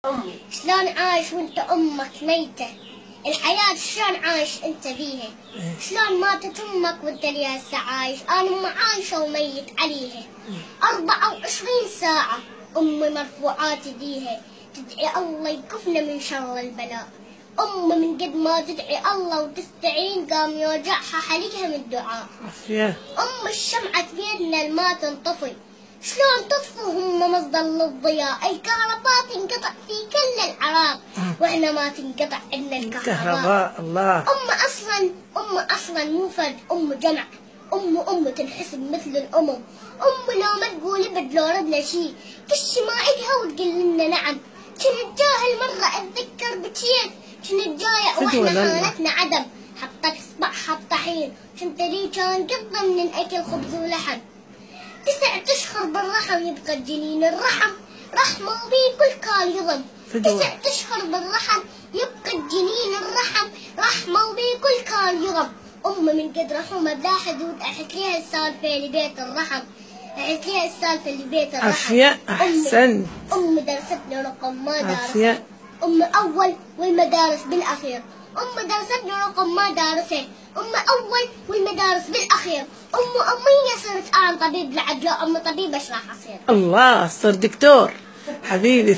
أمي شلون عايش وانت أمك ميتة؟ الحياة شلون عايش انت بيها؟ شلون ماتت أمك وانت لهسه عايش؟ أنا أمي عايشة وميت عليها 24 ساعة. أمي مرفوعات ايديها تدعي الله يكفنا من شر البلاء. أمي من قد ما تدعي الله وتستعين قام يوجعها حلقها من الدعاء. أمي الشمعة بيدنا ما تنطفي، شلون تطفوا هم مصدر للضياء؟ الكهرباء تنقطع في كل العراق واحنا ما تنقطع عندنا الكهرباء. الله. أم أصلا مو فرد، أم جمع. أم تنحسب مثل الأمم. لو ما تقول ابد لو ردنا شي كشي ما عدها وتقول لنا نعم. كنت جاهل مرة أتذكر بكيت، كنت جاية واحنا حالتنا عدم، حطت إصبعها بطحين، كنت لي كان قطة من الأكل خبز ولحم. 9 أشهر بالرحم يبقى الجنين الرحم، رحمة وبي كل كال يضم. 9 أشهر بالرحم يبقى الجنين الرحم، رحمة وبي كل كال يضم. من قد رحمة بلا حدود أحس ليها السالفة لبيت الرحم، أحس ليها السالفة لبيت الرحم. عافية أحسن. درستنا رقم ما دارست، أول والمدارس بالأخير. درستنا رقم ما دارسه، أول والمدارس بالأخير. أمي صرت أنا طبيب لعد، لو أمي طبيب إيش راح أصير؟ الله، صرت دكتور حبيبي.